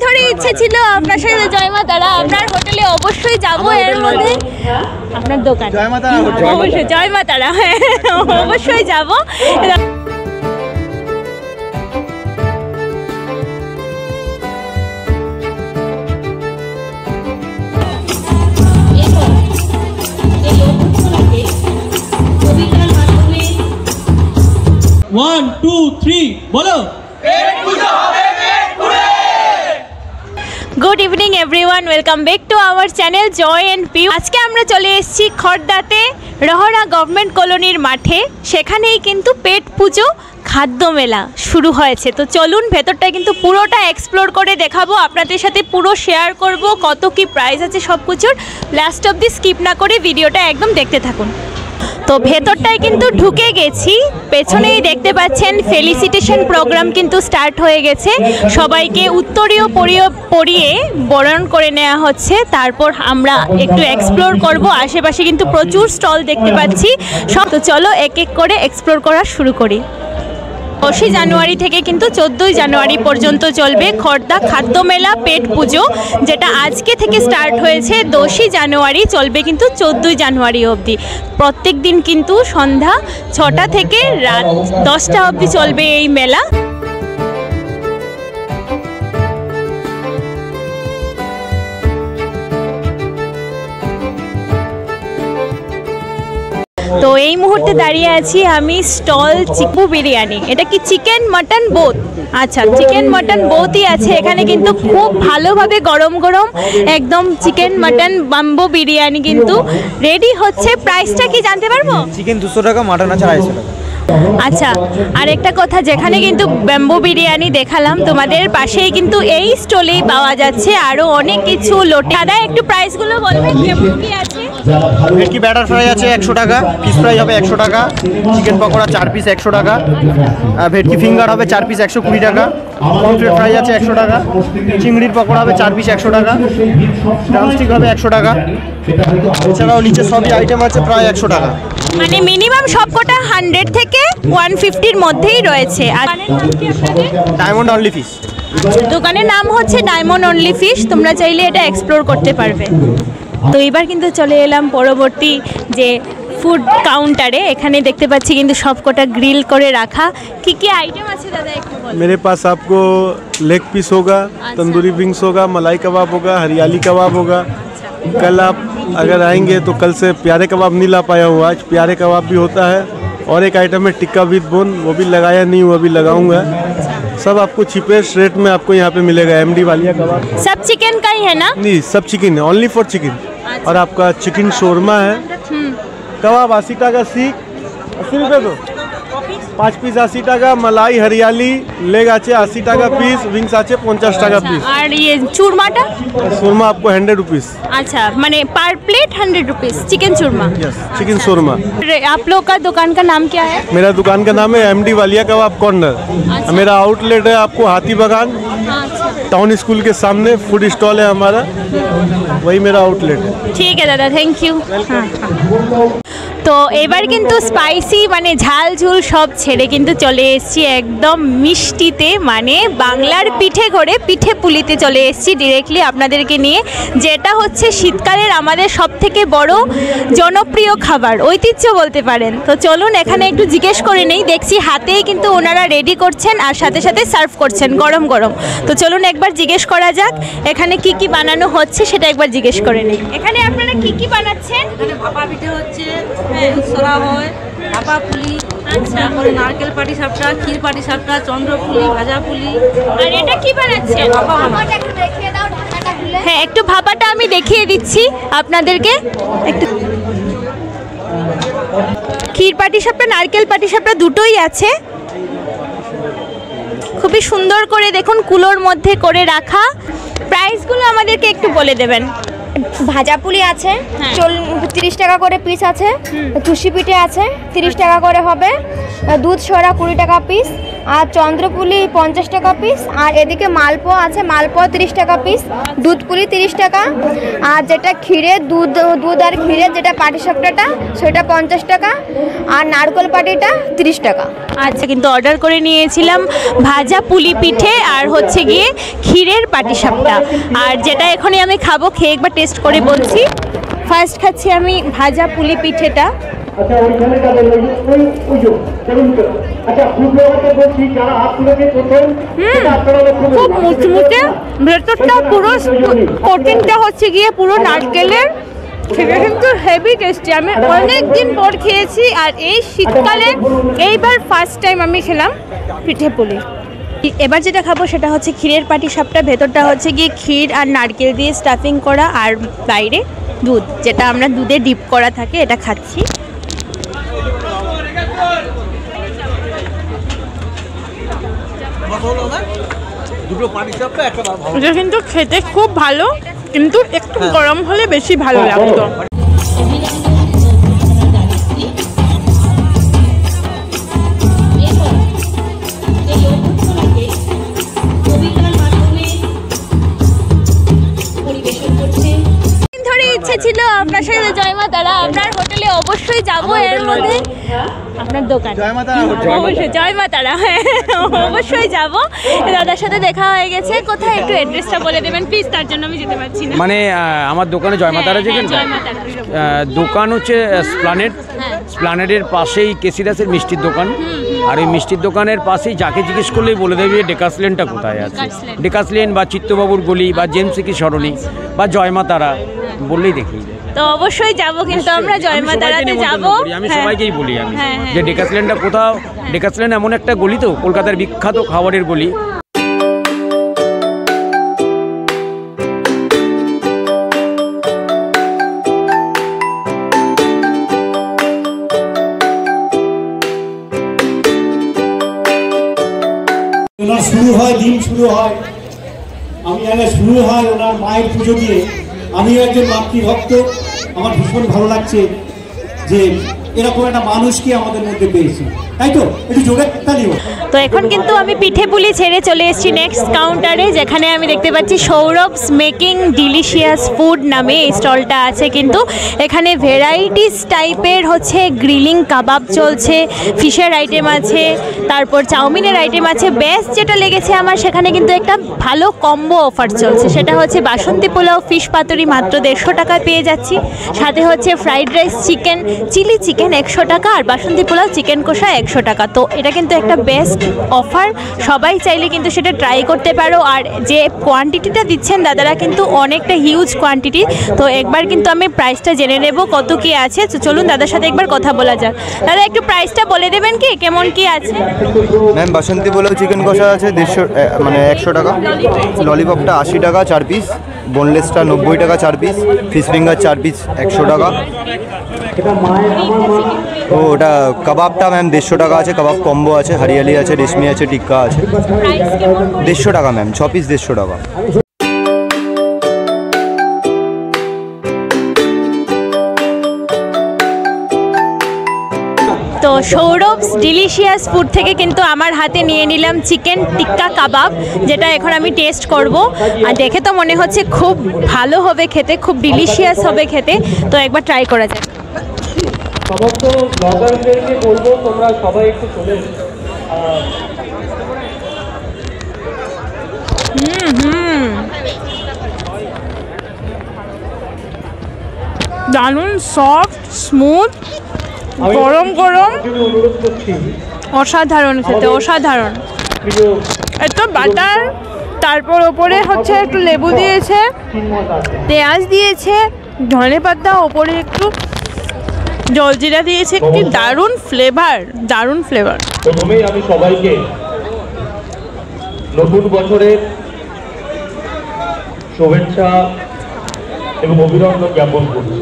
ধরে ইচ্ছে ছিল আপনার সাথে জয় মা তারা আপনার হোটেলে অবশ্যই যাব। এর মধ্যে আপনার দোকান অবশ্যই জয় মা তারা, হ্যাঁ অবশ্যই যাব। One, two, three, বলো। Good evening everyone, welcome back to our channel Joy and Piu. আজকে আমরা চলে এসেছি খড়দাতে রহরা গভর্নমেন্ট কলোনির মাঠে। সেখানেই কিন্তু পেট পুজো খাদ্য মেলা শুরু হয়েছে। তো চলুন ভেতরটা কিন্তু পুরোটা এক্সপ্লোর করে দেখাবো, আপনাদের সাথে পুরো শেয়ার করব কত কি প্রাইস আছে সব কিছুর। লাস্ট অব দি স্কিপ না করে ভিডিওটা একদম দেখতে থাকুন। তো ভেতরটায় কিন্তু ঢুকে গেছি, পেছনেই দেখতে পাচ্ছেন ফেলিসিটেশন প্রোগ্রাম কিন্তু স্টার্ট হয়ে গেছে। সবাইকে উত্তরীয় পরিয়ে বরণ করে নেওয়া হচ্ছে। তারপর আমরা একটু এক্সপ্লোর করব, আশেপাশে কিন্তু প্রচুর স্টল দেখতে পাচ্ছি সব। তো চলো এক এক করে এক্সপ্লোর করা শুরু করি। 10 জানুয়ারি থেকে কিন্তু 14 জানুয়ারি পর্যন্ত চলবে খড়দা খাদ্য মেলা পেট পুজো, যেটা আজকে থেকে স্টার্ট হয়েছে। 10 জানুয়ারি চলবে কিন্তু 14 জানুয়ারি অবধি। প্রত্যেক দিন কিন্তু সন্ধ্যা 6টা থেকে রাত 10টা অবধি চলবে এই মেলা। তো এই মুহূর্তে দাঁড়িয়ে আছি আমি স্টল চিকু বিরিয়ানি। এটা কি চিকেন মাটন বোথ? আচ্ছা, চিকেন মাটন বোথই আছে এখানে, কিন্তু খুব ভালোভাবে গরম গরম একদম চিকেন মাটন বাম্বো বিরিয়ানি কিন্তু রেডি হচ্ছে। প্রাইসটা কি জানতে পারবো? চিকেন 200 টাকা, মাটন আছে 250 টাকা। আচ্ছা, আর একটা কথা, যেখানে কিন্তু ব্যাম্বো বিরিয়ানি দেখালাম তোমাদের, পাশেই কিন্তু এই স্টলেই পাওয়া যাচ্ছে আরও অনেক কিছু লোটে। দাদা একটু প্রাইসগুলো বলবেন কেমন কি আছে? ভেটকি ব্যাটার ফ্রাই আছে 100 টাকা, ফিশ ফ্রাই হবে 100 টাকা, চিকেন পকোড়া 4 পিস 100 টাকা, ভেটকি ফিঙ্গার হবে 4 পিস 120 টাকা, পমফ্রেট ফ্রাই আছে 100 টাকা, চিংড়ির পকোড়া হবে 4 পিস 100 টাকা, ড্রামস্টিক হবে 100 টাকা। এছাড়াও নিচে সবই আইটেম আছে প্রায় 100 টাকা। মানে মিনিমাম সবকটা 100 থেকে 150-র মধ্যেই রয়েছে। আর ডায়মন্ড অনলি ফিশ। দোকানের নাম হচ্ছে ডায়মন্ড অনলি ফিশ, তোমরা চাইলে এটা এক্সপ্লোর করতে পারবে। তো এবার কিন্তু চলে এলাম পরবর্তী যে ফুড কাউন্টারে। এখানে দেখতে পাচ্ছি কিন্তু সবকটা গ্রিল করে রাখা। কি কি আইটেম আছে দাদা একটু বলুন। मेरे पास आपको लेग पीस होगा, तंदूरी विंग्स होगा, मलाई कबाब होगा, हरियाली कबाब होगा। कल आप अगर आएंगे तो कल से प्यारे कबाब नहीं ला पाया हूँ, आज प्यारे कबाब भी होता है। और एक आइटम है टिक्का विद बोन, वो भी लगाया नहीं हूँ, अभी लगाऊंगा। सब आपको चीपेस्ट रेट में आपको यहाँ पे मिलेगा। एमडी वालिया कबाब सब चिकन का ही है ना? नहीं, सब चिकन है, ओनली फॉर चिकन। और आपका चिकन शोरमा है, कबाब 80 टाका सीख 80 रुपये दो, 5 পিস 80 টাকা, मलाई हरियाली लेग आचे 80 টাকা পিস, विंग्स आचे 50 টাকা পিস। और ये चूरमाटा? शोरमा आपको 100 रुपीस। अच्छा, माने पर प्लेट 100 रुपीस चिकन चूरमा। Yes, chicken shawarma. आप लोग का दुकान का नाम क्या है? मेरा दुकान का नाम है एमडी वालिया कबाब कॉर्नर। मेरा आउटलेट है आपको हाथी बागान टाउन स्कूल के सामने, फूड स्टॉल है हमारा, वही मेरा आउटलेट है। ठीक है दादा, थैंक यू। তো এবার কিন্তু স্পাইসি মানে ঝাল ঝুল সব ছেড়ে কিন্তু চলে এসেছি একদম মিষ্টিতে, মানে বাংলার পিঠে করে পিঠে পুলিতে চলে এসেছি ডিরেক্টলি আপনাদেরকে নিয়ে, যেটা হচ্ছে শীতকালের আমাদের সব থেকে বড় জনপ্রিয় খাবার, ঐতিহ্য বলতে পারেন। তো চলুন এখানে একটু জিজ্ঞেস করে নেই, দেখছি হাতেই কিন্তু ওনারা রেডি করছেন আর সাথে সাথে সার্ভ করছেন গরম গরম। তো চলুন একবার জিজ্ঞেস করা যাক এখানে কি কি বানানো হচ্ছে, সেটা একবার জিজ্ঞেস করে নেই। এখানে আপনারা কি কি বানাচ্ছেন? এখানে ভাপা পিঠে হচ্ছে, সরা হয়, ভাপা পুলি, তারপরে নারকেল পাটি সাপটা, ক্ষীর পাটি সাপটা, চন্দ্র পুলি, ভাজা পুলি। আর এটা কি বানাচ্ছেন? হ্যাঁ, একটু ভাপাটা আমি দেখিয়ে দিচ্ছি আপনাদেরকে। একটু ক্ষীর পাটি সাপটা, নারকেল পাটি সাপটা দুটোই আছে। খুবই সুন্দর করে দেখুন কুলোর মধ্যে করে রাখা। প্রাইসগুলো আমাদেরকে একটু বলে দেবেন। ভাজা পুলি আছে 30 টাকা করে পিস আছে, চুষি পিঠে আছে 30 টাকা করে হবে, দুধ সরা 20 টাকা পিস, আর চন্দ্রপুলি 50 টাকা পিস। আর এদিকে মালপোয়া আছে, মালপোয়া 30 টাকা পিস। দুধ পুলি 30 টাকা। আর যেটা ক্ষীরে দুধ আর ক্ষীরে যেটা পাটিসাপটাটা সেটা 50 টাকা। আর নারকেল পাটিটা 30 টাকা। আচ্ছা, কিন্তু অর্ডার করে নিয়েছিলাম ভাজা পুলি পিঠে আর হচ্ছে গিয়ে ক্ষীরের পাটিসাপটা। আর যেটা এখনই আমি খাবো, খেয়ে একবার টেস্ট করে বলছি। ফার্স্ট খাচ্ছি আমি ভাজা পুলি পিঠেটা। খুব মুচমুচে, ভেতরটা পুরো কোটিংটা হচ্ছে গিয়ে পুরো নারকেলের, সেটা কিন্তু হেভি টেস্টি। আমি অনেক দিন পর খেয়েছি আর এই শীতকালে এইবার ফার্স্ট টাইম আমি খেলাম পিঠে পুলি। এবার যেটা খাবো সেটা হচ্ছে ক্ষীরের পাটিসাপটা। ভেতরটা হচ্ছে গিয়ে ক্ষীর আর নারকেল দিয়ে স্টাফিং করা, আর বাইরে দুধ, যেটা আমরা দুধে ডিপ করা থাকে, এটা খাচ্ছি। এটা কিন্তু খেতে খুব ভালো, কিন্তু একটু গরম হলে বেশি ভালো লাগতো। ইচ্ছে ছিল আপনার সাথে জয় মা তারা, আপনার হোটেলে অবশ্যই যাবো। এর মধ্যে আপনার দোকান অবশ্যই জয় মা তারা, হ্যাঁ অবশ্যই যাব। দাদার সাথে দেখা হয়ে গেছে। কোথায় একটু অ্যাড্রেসটা বলে দেবেন প্লিজ, তার জন্য আমি যেতে পারছি না। মানে আমার দোকানে জয় মা তারা যেখানে দোকান হচ্ছে স্প্লানেডের পাশেই কেসিরাসের মিষ্টির দোকান। আর এই মিষ্টির দোকানের পাশেই যাকে জিজ্ঞেস করলেই বলে দেবে ডেকাস লেনটা কোথায় আছে। ডেকাস লেন বা চিত্তবাবুর গলি বা জেমস সিকি সরণি বা জয় মা তারা বললেই দেখি। তো অবশ্যই যাব, কিন্তু আমরা জয় মা তারাতে যাব। আমি সবাইকেই বলি আমি যে ডেকাস লেনটা কোথাও। ডেকাস লেন এমন একটা গলি, তো কলকাতার বিখ্যাত খাবারের গলি। ওনার শুরু হয়, দিন শুরু হয়, আমি জানি শুরু হয় ওনার মায়ের পুজো দিয়ে। আমিও একজন মাতৃভক্ত। আমার ভীষণ ভালো লাগছে যে এরকম একটা মানুষকে আমাদের মধ্যে পেয়েছি, তাই তো? একটু জোরে তালিও। তো এখন কিন্তু আমি পিঠে পুলি ছেড়ে চলে এসেছি নেক্সট কাউন্টারে, যেখানে আমি দেখতে পাচ্ছি সৌরভস মেকিং ডিলিশিয়াস ফুড নামে এই স্টলটা আছে। কিন্তু এখানে ভ্যারাইটিস টাইপের হচ্ছে গ্রিলিং কাবাব চলছে, ফিশের আইটেম আছে, তারপর চাউমিনের আইটেম আছে। বেস্ট যেটা লেগেছে আমার, সেখানে কিন্তু একটা ভালো কম্বো অফার চলছে। সেটা হচ্ছে বাসন্তী পোলাও ফিশ পাতুরি মাত্র 150 টাকায় পেয়ে যাচ্ছি। সাথে হচ্ছে fried rice chicken, chilli chicken 100 টাকা, আর বাসন্তী পোলাও চিকেন কষা 100 টাকা। তো এটা কিন্তু একটা বেস্ট অফার, সবাই চাইলে কিন্তু সেটা ট্রাই করতে পারো। আর যে কোয়ান্টিটিটা দিচ্ছেন দাদারা কিন্তু অনেকটা হিউজ কোয়ান্টিটি। তো একবার কিন্তু আমি প্রাইসটা জেনে নেব কত কি আছে। তো চলুন দাদার সাথে একবার কথা বলা যাক। দাদা একটু প্রাইসটা বলে দেবেন কি, কেমন কি আছে? ম্যাম বাসন্তী পোলাও চিকেন কষা আছে 150 মানে 100 টাকা, ললিপপটা 80 টাকা 4 পিস, বোনলেসটা 90 টাকা 4 পিস, ফিশ ফিঙ্গার 4 পিস 100 টাকা। ও ওটা কাবাবটা ম্যাম 150 টাকা আছে, কাবাব কম্বো আছে, হরিয়ালি আছে, রেশমি আছে, টিক্কা আছে। 150 টাকা ম্যাম, 6 পিস 150 টাকা। তো সৌরভস ডিলিশিয়াস ফুড থেকে কিন্তু আমার হাতে নিয়ে নিলাম চিকেন টিক্কা কাবাব, যেটা এখন আমি টেস্ট করব। আর দেখে তো মনে হচ্ছে খুব ভালো হবে খেতে, খুব ডিলিশিয়াস হবে খেতে। তো একবার ট্রাই করা যাক। সমস্ত ব্লগারদেরকে বলবো তোমরা সবাই একটু চলে দারুণ সফট স্মুথ, গরম গরম, অসাধারণ খেতে, অসাধারণ। একটু বাটার, তারপর ওপরে হচ্ছে একটু লেবু দিয়েছে, পেঁয়াজ দিয়েছে, ধনেপাতা, ওপরে একটু জলজিরা দিয়েছে। একটি দারুণ ফ্লেভার, দারুণ ফ্লেভার। প্রথমেই আমি সবাইকে নতুন বছরের শুভেচ্ছা এবং অভিনন্দন জ্ঞাপন করছি।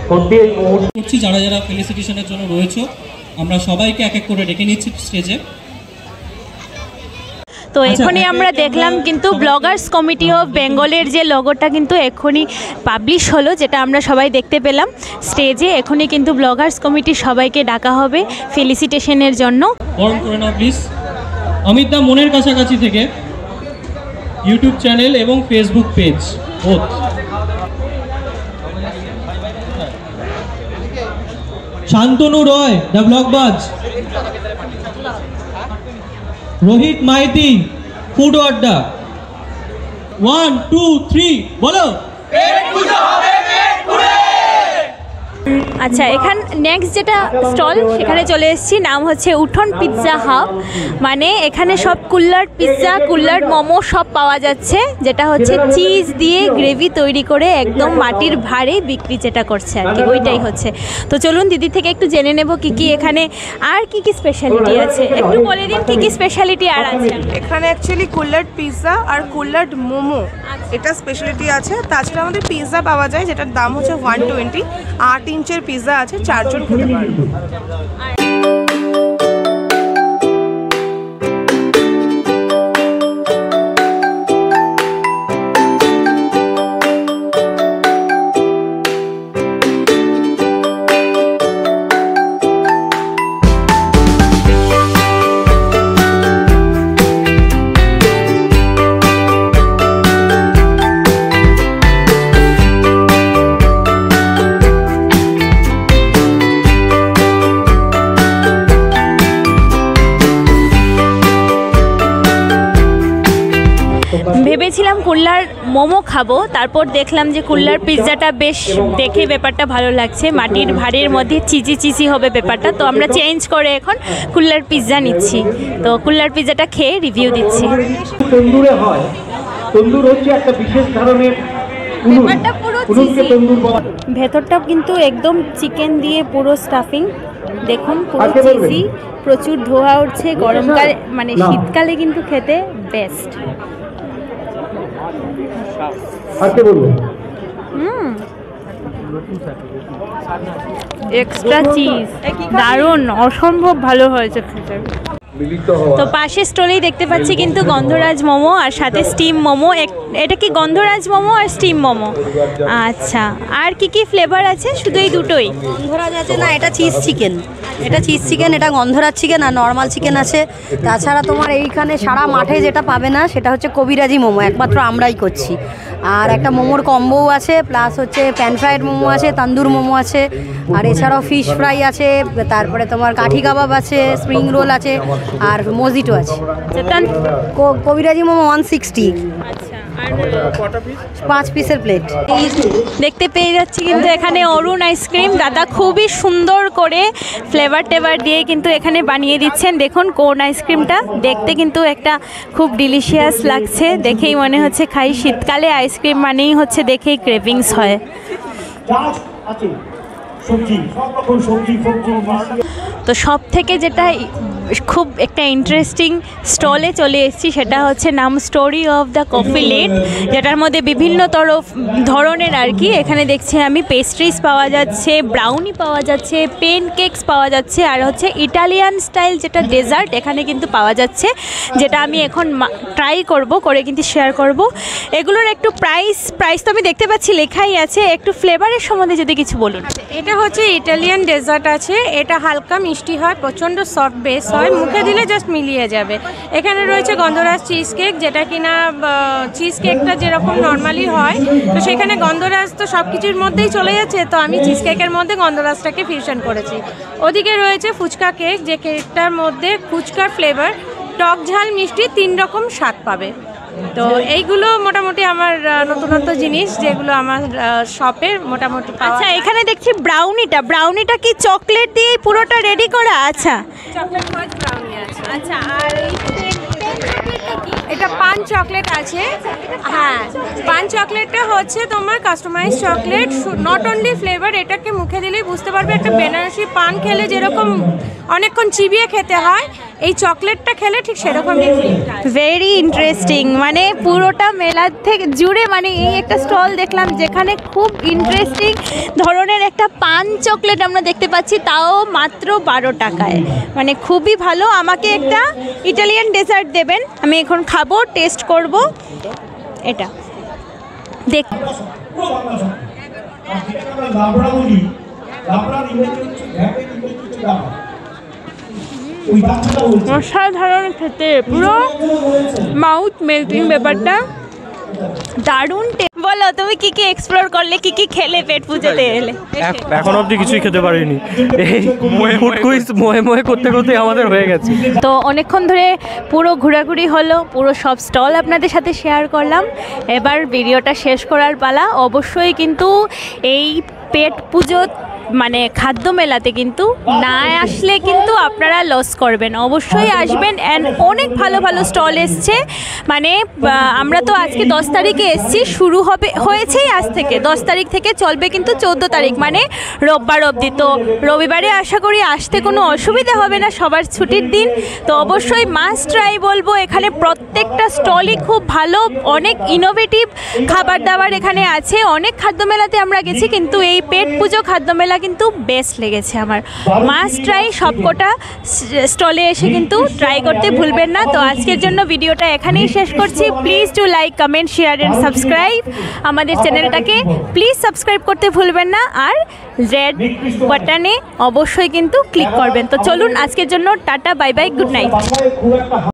সত্যি এই মুহূর্তে যারা যারা ফেলিসিটেশনের জন্য রয়েছে, আমরা সবাইকে এক এক করে ডেকে নিচ্ছি স্টেজে। তো এখনই আমরা দেখলাম কিন্তু ব্লগার্স কমিটি অফ বেঙ্গলের যে লোগোটা কিন্তু এখনই পাবলিশ হলো, যেটা আমরা সবাই দেখতে পেলাম স্টেজে। এখনই কিন্তু ব্লগার্স কমিটি সবাইকে ডাকা হবে ফেলিসিটেশনের জন্য। বরণ করে নাও প্লিজ। অমিত দা মনের কাছাকাছি থেকে ইউটিউব চ্যানেল এবং Facebook page both. Shantanu Roy the Blogbaaz, Rohit Maity food adda. 1 2 3 বলো। আচ্ছা, এখান নেক্সট যেটা স্টল সেখানে চলে এসেছি, নাম হচ্ছে উঠোন পিৎজা হাব। মানে এখানে সব কুল্লার পিৎজা, কুল্লার মোমো সব পাওয়া যাচ্ছে, যেটা হচ্ছে চিজ দিয়ে গ্রেভি তৈরি করে একদম মাটির ভাঁড়ে বিক্রি যেটা করছে আর কি, ওইটাই হচ্ছে। তো চলুন দিদি থেকে একটু জেনে নেব কি কি এখানে আর কি কি স্পেশালিটি আছে, একটু বলে দিন কি কি স্পেশালিটি আর আছে। এখানে অ্যাকচুয়ালি কুল্লার্ড পিৎজা আর কুল্লার্ড মোমো এটা স্পেশালিটি আছে। তাছাড়া আমাদের পিৎজা পাওয়া যায় যেটার দাম হচ্ছে 120। 8 ইঞ্চের পিৎজা আছে, 4 জন খেতে পারবে। ভেবেছিলাম কুল্লার মোমো খাবো, তারপর দেখলাম যে কুল্লার পিৎজাটা বেশ দেখে ব্যাপারটা ভালো লাগছে, মাটির ভাঁড়ের মধ্যে চিজি চিজি হবে ব্যাপারটা। তো আমরা চেঞ্জ করে এখন কুল্লার পিৎজা নিচ্ছি। তো কুল্লার পিৎজাটা খেয়ে রিভিউ দিচ্ছি। তন্দুরে হয়, তন্দুর হচ্ছে একটা বিশেষ ধরনের ভেতরটা কিন্তু একদম চিকেন দিয়ে পুরো স্টাফিং, দেখুন পুরো চিজি, প্রচুর ধোয়া উঠছে। গরমকালে মানে শীতকালে কিন্তু খেতে বেস্ট। এক্সট্রা চিজ দারুণ, অসম্ভব ভালো হয়েছে খেতে। তো পাশের স্টলেই দেখতে পাচ্ছি কিন্তু গন্ধরাজ মোমো আর সাথে স্টিম মোমো। এটা কি গন্ধরাজ মোমো আর স্টিম মোমো? আচ্ছা, আর কি কি ফ্লেভার আছে? শুধু এই দুটোই? গন্ধরাজ আছে না, এটা চিজ চিকেন, এটা চিজ চিকেন, এটা গন্ধরাজ চিকেন আর নর্মাল চিকেন আছে। তাছাড়া তোমার এইখানে সারা মাঠে যেটা পাবে না সেটা হচ্ছে কবিরাজি মোমো, একমাত্র আমরাই করছি। আর একটা মোমোর কম্বোও আছে, প্লাস হচ্ছে প্যান ফ্রাইড মোমো আছে, তন্দুর মোমো আছে, আর এছাড়াও ফিশ ফ্রাই আছে, তারপরে তোমার কাঠি কাবাব আছে, স্প্রিং রোল আছে, আর মজিটো আছে। কবিরাজি মোমো 160। 5 পিসের প্লেট। দেখতে পেয়ে যাচ্ছি কিন্তু এখানে অরুণ আইসক্রিম, দাদা খুবই সুন্দর করে ফ্লেভার টেভার দিয়ে কিন্তু এখানে বানিয়ে দিচ্ছেন। দেখুন কোন আইসক্রিমটা দেখতে কিন্তু একটা খুব ডিলিশিয়াস লাগছে, দেখেই মনে হচ্ছে খাই। শীতকালে আইসক্রিম মানেই হচ্ছে দেখেই ক্রেভিংস হয়। তো সব থেকে যেটা খুব একটা ইন্টারেস্টিং স্টলে চলে এসেছি সেটা হচ্ছে নাম story of the coffee latte, যেটার মধ্যে বিভিন্ন ধরনের আর কি এখানে দেখছি আমি পেস্ট্রিজ পাওয়া যাচ্ছে, ব্রাউনি পাওয়া যাচ্ছে, পেন কেকস পাওয়া যাচ্ছে, আর হচ্ছে ইটালিয়ান স্টাইল যেটা ডেজার্ট এখানে কিন্তু পাওয়া যাচ্ছে, যেটা আমি এখন ট্রাই করব, করে কিন্তু শেয়ার করব। এগুলোর একটু প্রাইস তো আমি দেখতে পাচ্ছি লেখাই আছে, একটু ফ্লেভারের সম্বন্ধে যদি কিছু বলুন। এটা হচ্ছে ইটালিয়ান ডেজার্ট আছে, এটা হালকা মিষ্টি হয়, প্রচণ্ড সফট বেস হয়, মুখে দিলে জাস্ট মিলিয়ে যাবে। এখানে রয়েছে গন্ধরাজ চিজ কেক, যেটা কিনা চিজ কেকটা যেরকম নর্মালি হয়, তো সেখানে গন্ধরাজ তো সব কিছুর মধ্যেই চলে যাচ্ছে, তো আমি চিজ কেকের মধ্যে গন্ধরাজটাকে ফিউশন করেছি। ওদিকে রয়েছে ফুচকা কেক, যে কেকটার মধ্যে ফুচকার ফ্লেভার, টক ঝাল মিষ্টি 3 রকম স্বাদ পাবে। তো এইগুলো মোটামুটি আমার নতুনত্ব জিনিস, যেগুলো আমার শপে মোটামুটি। আচ্ছা, এখানে দেখছি ব্রাউনিটা কি চকলেট দিয়ে পুরোটা রেডি করা? আচ্ছা, চকলেট ফাজ ব্রাউনি আছে। আচ্ছা, আর এটা পান চকলেট আছে। হ্যাঁ, পান চকলেটটা হচ্ছে তোমার customise chocolate, not only flavour, এটাকে মুখে দিলেই বুঝতে পারবে একটা বেনারসি পান খেলে যেরকম অনেকক্ষণ চিবিয়ে খেতে হয়, এই চকলেটটা খেলে ঠিক সেরকমই ফিলটা। ভেরি ইন্টারেস্টিং, মানে পুরোটা মেলার থেকে জুড়ে মানে এই একটা স্টল দেখলাম যেখানে খুব ইন্টারেস্টিং ধরনের একটা পান চকলেট আমরা দেখতে পাচ্ছি, তাও মাত্র 12 টাকায়, মানে খুবই ভালো। আমাকে একটা ইটালিয়ান ডেজার্ট দেবেন, আমি এখন খাবো, টেস্ট করব। এটা দেখ অসাধারণ খেতে, পুরো মাউথ মেল্টিং ব্যাপারটা, দারুণ। বলো তুমি কি কি এক্সপ্লোর করলে, কি কি খেলে পেট পুজোতে এলে? এখন অবধি কিছুই খেতে পারিনি, এই ফুড কুইজ মোহে মোহে করতে করতে আমাদের হয়ে গেছে। তো অনেকক্ষণ ধরে পুরো ঘোরাঘুরি হলো, পুরো সব স্টল আপনাদের সাথে শেয়ার করলাম। এবার ভিডিওটা শেষ করার পালা। অবশ্যই কিন্তু এই পেট পুজো মানে খাদ্য মেলাতে কিন্তু না আসলে কিন্তু আপনারা লস করবেন, অবশ্যই আসবেন। অ্যান্ড অনেক ভালো ভালো স্টল এসছে, মানে আমরা তো আজকে 10 তারিখে এসছি, শুরু হয়েছেই আজ থেকে, 10 তারিখ থেকে চলবে কিন্তু 14 তারিখ মানে রোববার অবধি। তো রবিবারে আশা করি আসতে কোনো অসুবিধা হবে না, সবার ছুটির দিন। তো অবশ্যই মাস্ট ট্রাই বলবো, এখানে প্রত্যেকটা স্টলই খুব ভালো, অনেক ইনোভেটিভ খাবার দাবার এখানে আছে। অনেক খাদ্য মেলাতে আমরা গেছি, কিন্তু এই পেট পুজো খাদ্য মেলা কিন্তু বেস্ট লেগেছে আমার। মাস্ট ট্রাই, সবকটা স্টলে এসে কিন্তু ট্রাই করতে ভুলবেন না। তো আজকের জন্য ভিডিওটা এখানেই শেষ করছি। Please to like, comment, share and subscribe আমাদের চ্যানেলটাকে, প্লিজ সাবস্ক্রাইব করতে ভুলবেন না, আর রেড বাটনে অবশ্যই কিন্তু ক্লিক করবেন। তো চলুন আজকের জন্য tata, bye bye, good night.